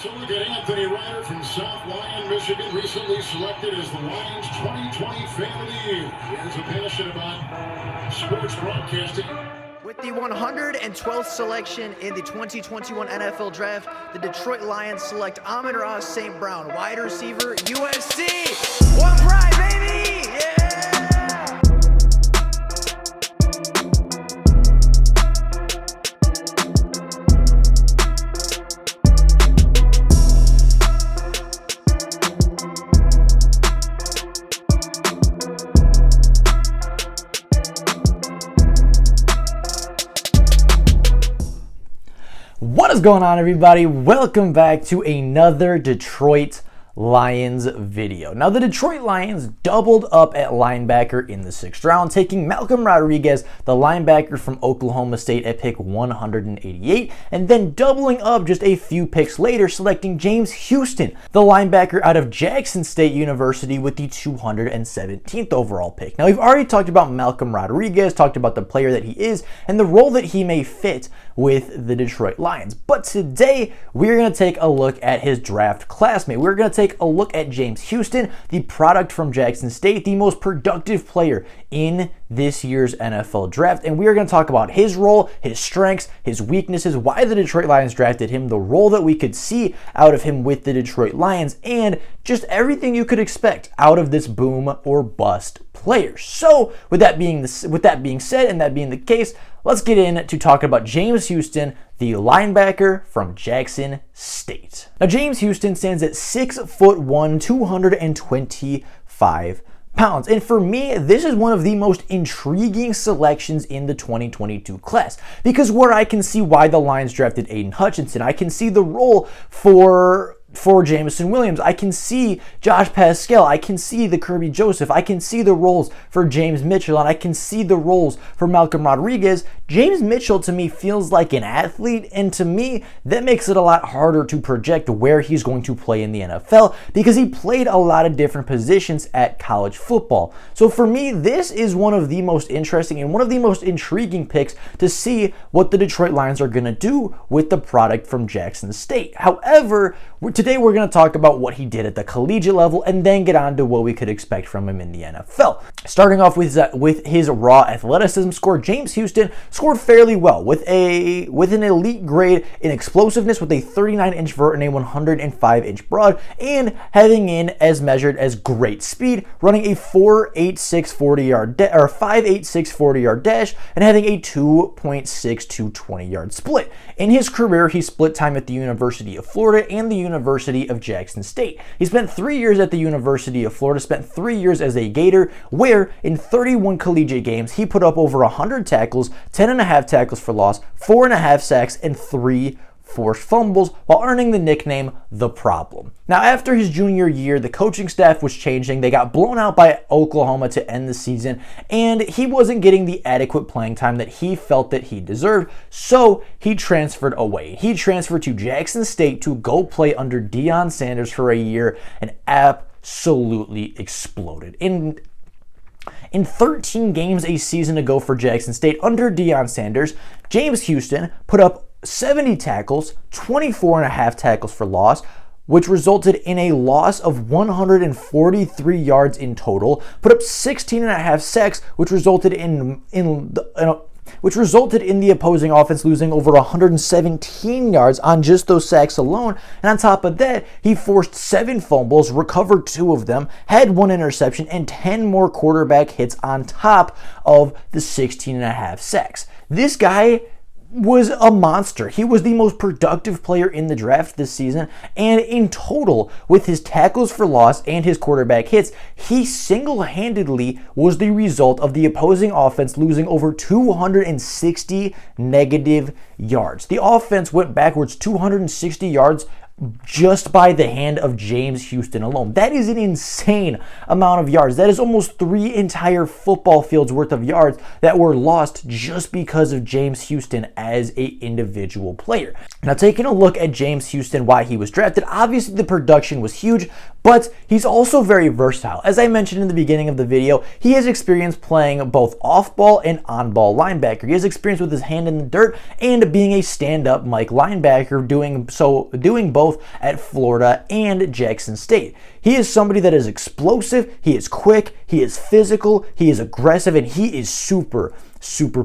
So look at Anthony Ryder from South Lyon, Michigan, recently selected as the Lions 2020 Fan of the Year. He has a passion about sports broadcasting. With the 112th selection in the 2021 NFL Draft, the Detroit Lions select Amon-Ra St. Brown, wide receiver, USC. One pride, baby! Yeah! What is going on, everybody? Welcome back to another Detroit Lions video. Now, the Detroit Lions doubled up at linebacker in the 6th round, taking Malcolm Rodriguez, the linebacker from Oklahoma State, at pick 188, and then doubling up just a few picks later, selecting James Houston, the linebacker out of Jackson State University, with the 217th overall pick. Now, we've already talked about Malcolm Rodriguez, talked about the player that he is, and the role that he may fit with the Detroit Lions. But today, we're going to take a look at his draft classmate. We're going to take a look at James Houston, the product from Jackson State, the most productive player in this year's NFL draft. And we are going to talk about his role, his strengths, his weaknesses, why the Detroit Lions drafted him, the role that we could see out of him with the Detroit Lions, and just everything you could expect out of this boom or bust player. So with that being said, and that being the case, let's get into talking about James Houston, the linebacker from Jackson State. Now, James Houston stands at 6'1", 225 pounds. And for me, this is one of the most intriguing selections in the 2022 class, because where I can see why the Lions drafted Aiden Hutchinson, I can see the role for Jameson Williams, I can see Josh Pascal, I can see the Kirby Joseph, I can see the roles for James Mitchell, and I can see the roles for Malcolm Rodriguez. James Mitchell to me feels like an athlete, and to me that makes it a lot harder to project where he's going to play in the NFL, because he played a lot of different positions at college football. So for me, this is one of the most interesting and one of the most intriguing picks to see what the Detroit Lions are going to do with the product from Jackson State. However, today we're going to talk about what he did at the collegiate level and then get on to what we could expect from him in the NFL. Starting off with his raw athleticism score, James Houston scored fairly well with an elite grade in explosiveness with a 39-inch vert and a 105-inch broad, and having in as measured as great speed, running a 5.86 40-yard dash and having a 2.62 20-yard split. In his career, he split time at the University of Florida and the University of Jackson State. He spent 3 years at the University of Florida, spent 3 years as a Gator, where in 31 collegiate games, he put up over 100 tackles, 10.5 tackles for loss, 4.5 sacks, and 3 forced fumbles, while earning the nickname The Problem. Now, after his junior year, the coaching staff was changing. They got blown out by Oklahoma to end the season, and he wasn't getting the adequate playing time that he felt that he deserved, so he transferred away. He transferred to Jackson State to go play under Deion Sanders for a year and absolutely exploded. In 13 games a season ago for Jackson State under Deion Sanders, James Houston put up 70 tackles, 24.5 tackles for loss, which resulted in a loss of 143 yards in total, put up 16.5 sacks, which resulted in the opposing offense losing over 117 yards on just those sacks alone. And on top of that, he forced 7 fumbles, recovered 2 of them, had 1 interception, and 10 more quarterback hits on top of the 16.5 sacks. This guy was a monster. He was the most productive player in the draft this season, and in total, with his tackles for loss and his quarterback hits, he single-handedly was the result of the opposing offense losing over 260 negative yards. The offense went backwards 260 yards just by the hand of James Houston alone. That is an insane amount of yards. That is almost 3 entire football fields worth of yards that were lost just because of James Houston as an individual player. Now, taking a look at James Houston, why he was drafted, obviously the production was huge, but he's also very versatile. As I mentioned in the beginning of the video, he has experience playing both off-ball and on-ball linebacker. He has experience with his hand in the dirt and up being a stand-up Mike linebacker, doing both at Florida and Jackson State. He is somebody that is explosive, he is quick, he is physical, he is aggressive, and he is super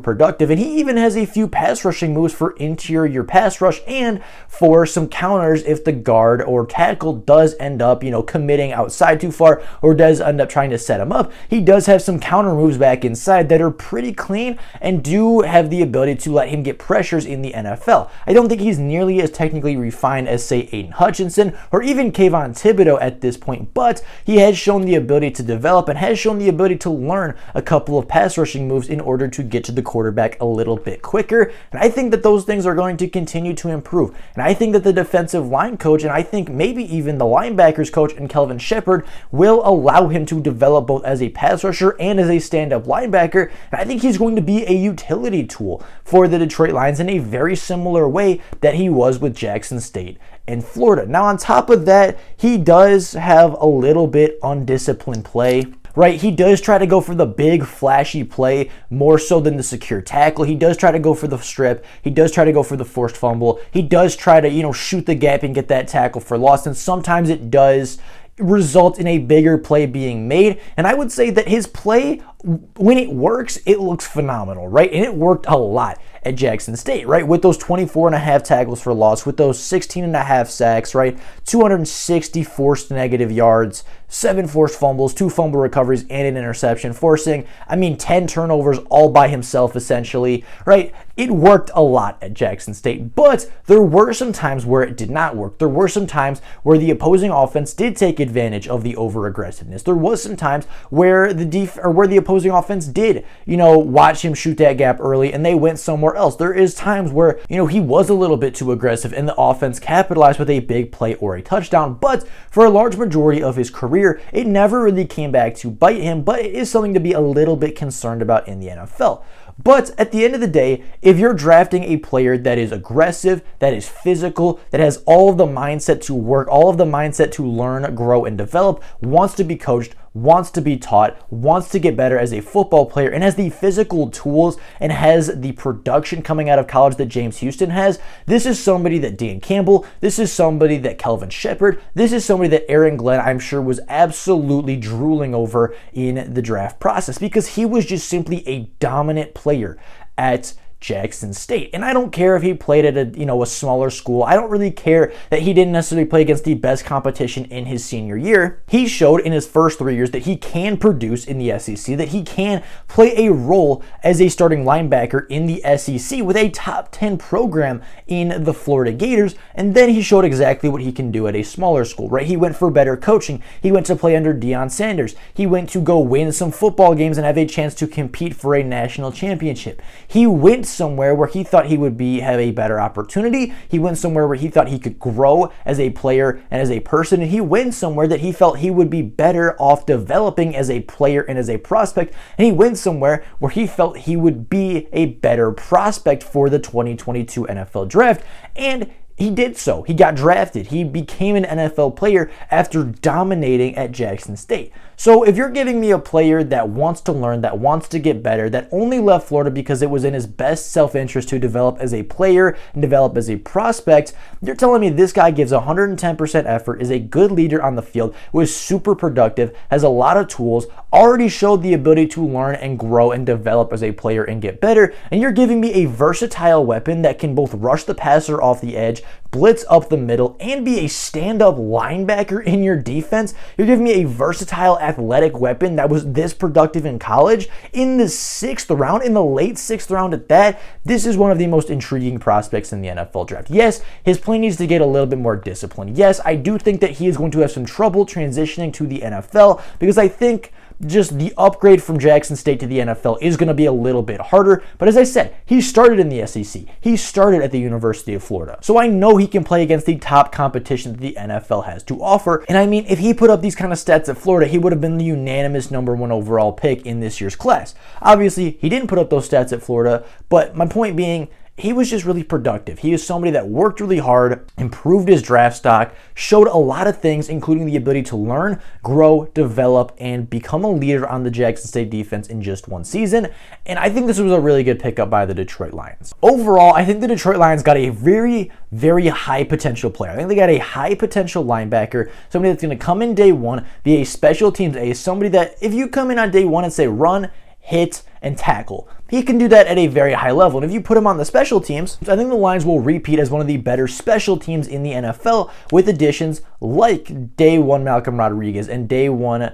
productive. And he even has a few pass rushing moves for interior pass rush and for some counters if the guard or tackle does end up, committing outside too far or does end up trying to set him up. He does have some counter moves back inside that are pretty clean and do have the ability to let him get pressures in the NFL. I don't think he's nearly as technically refined as, say, Aiden Hutchinson or even Kayvon Thibodeau at this point, but he has shown the ability to develop and has shown the ability to learn a couple of pass rushing moves in order to get to the quarterback a little bit quicker. And I think that those things are going to continue to improve. And I think that the defensive line coach, and I think maybe even the linebackers coach and Kelvin Shepard, will allow him to develop both as a pass rusher and as a stand-up linebacker. And I think he's going to be a utility tool for the Detroit Lions in a very similar way that he was with Jackson State and Florida. Now, on top of that, he does have a little bit undisciplined play. Right, he does try to go for the big flashy play more so than the secure tackle. He does try to go for the strip. He does try to go for the forced fumble. He does try to, shoot the gap and get that tackle for loss. And sometimes it does result in a bigger play being made. And I would say that his play, when it works, it looks phenomenal, right? And it worked a lot at Jackson State, right? With those 24.5 tackles for loss, with those 16.5 sacks, right? 260 forced negative yards, 7 forced fumbles, 2 fumble recoveries, and an interception, forcing, 10 turnovers all by himself, essentially, right? It worked a lot at Jackson State, but there were some times where it did not work. There were some times where the opposing offense did take advantage of the over-aggressiveness. There was some times where the opposing offense did, watch him shoot that gap early and they went somewhere else. There is times where, he was a little bit too aggressive and the offense capitalized with a big play or a touchdown, but for a large majority of his career, it never really came back to bite him, but it is something to be a little bit concerned about in the NFL. But at the end of the day, if you're drafting a player that is aggressive, that is physical, that has all of the mindset to work, all of the mindset to learn, grow, and develop, wants to be coached, wants to be taught, wants to get better as a football player, and has the physical tools and has the production coming out of college that James Houston has, this is somebody that Dan Campbell, this is somebody that Kelvin Shepard, this is somebody that Aaron Glenn, I'm sure, was absolutely drooling over in the draft process because he was just simply a dominant player at Jackson State. And I don't care if he played at a smaller school. I don't really care that he didn't necessarily play against the best competition in his senior year. He showed in his first 3 years that he can produce in the SEC, that he can play a role as a starting linebacker in the SEC with a top 10 program in the Florida Gators. And then he showed exactly what he can do at a smaller school, right? He went for better coaching. He went to play under Deion Sanders. He went to go win some football games and have a chance to compete for a national championship. He went somewhere where he thought he would have a better opportunity. He went somewhere where he thought he could grow as a player and as a person. And he went somewhere that he felt he would be better off developing as a player and as a prospect. And he went somewhere where he felt he would be a better prospect for the 2022 NFL draft. And he did so. He got drafted. He became an NFL player after dominating at Jackson State. So if you're giving me a player that wants to learn, that wants to get better, that only left Florida because it was in his best self-interest to develop as a player and develop as a prospect, you're telling me this guy gives 110% effort, is a good leader on the field, was super productive, has a lot of tools, already showed the ability to learn and grow and develop as a player and get better, and you're giving me a versatile weapon that can both rush the passer off the edge, blitz up the middle, and be a stand-up linebacker in your defense. You're giving me a versatile athletic weapon that was this productive in college in the 6th round, in the late 6th round at that. This is one of the most intriguing prospects in the NFL draft. Yes, his play needs to get a little bit more disciplined. Yes, I do think that he is going to have some trouble transitioning to the NFL because I think just the upgrade from Jackson State to the NFL is going to be a little bit harder. But as I said, he started in the SEC. He started at the University of Florida. So I know he can play against the top competition that the NFL has to offer. And I mean, if he put up these kind of stats at Florida, he would have been the unanimous #1 overall pick in this year's class. Obviously, he didn't put up those stats at Florida, but my point being, he was just really productive. He is somebody that worked really hard, improved his draft stock, showed a lot of things, including the ability to learn, grow, develop, and become a leader on the Jackson State defense in just one season. And I think this was a really good pickup by the Detroit Lions. Overall, I think the Detroit Lions got a very, very high potential player. I think they got a high potential linebacker, somebody that's going to come in day one, be a special teams ace, somebody that if you come in on day one and say run, hit, and tackle, he can do that at a very high level. And if you put him on the special teams, I think the Lions will repeat as one of the better special teams in the NFL with additions like day one Malcolm Rodriguez and day one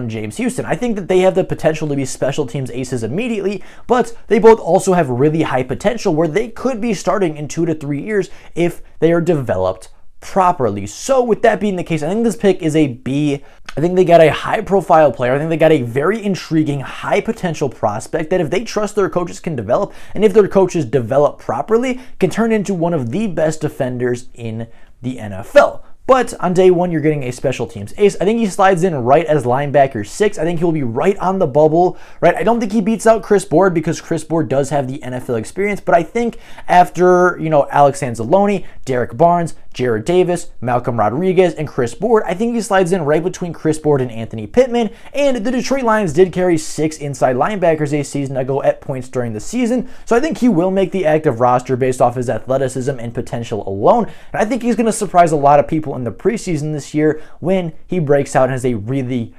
James Houston. I think that they have the potential to be special teams aces immediately, but they both also have really high potential where they could be starting in 2 to 3 years if they are developed properly. So with that being the case, I think this pick is a B. I think they got a high profile player. I think they got a very intriguing, high potential prospect that if they trust their coaches can develop, and if their coaches develop properly, can turn into one of the best defenders in the NFL. But on day one, you're getting a special teams ace. I think he slides in right as linebacker 6. I think he'll be right on the bubble, right? I don't think he beats out Chris Board because Chris Board does have the NFL experience, but I think after, Alex Anzalone, Derek Barnes, Jared Davis, Malcolm Rodriguez, and Chris Board, I think he slides in right between Chris Board and Anthony Pittman. And the Detroit Lions did carry 6 inside linebackers a season ago at points during the season, so I think he will make the active roster based off his athleticism and potential alone. And I think he's going to surprise a lot of people in the preseason this year when he breaks out and has a really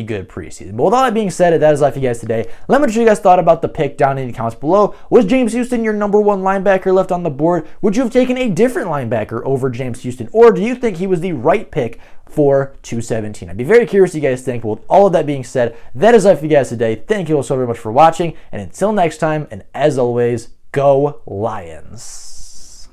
good preseason. But with all that being said, that is all for you guys today. Let me know what you guys thought about the pick down in the comments below. Was James Houston your number 1 linebacker left on the board? Would you have taken a different linebacker over James Houston? Or do you think he was the right pick for 217? I'd be very curious what you guys think. But with all of that being said, that is all for you guys today. Thank you all so very much for watching. And until next time, and as always, go Lions.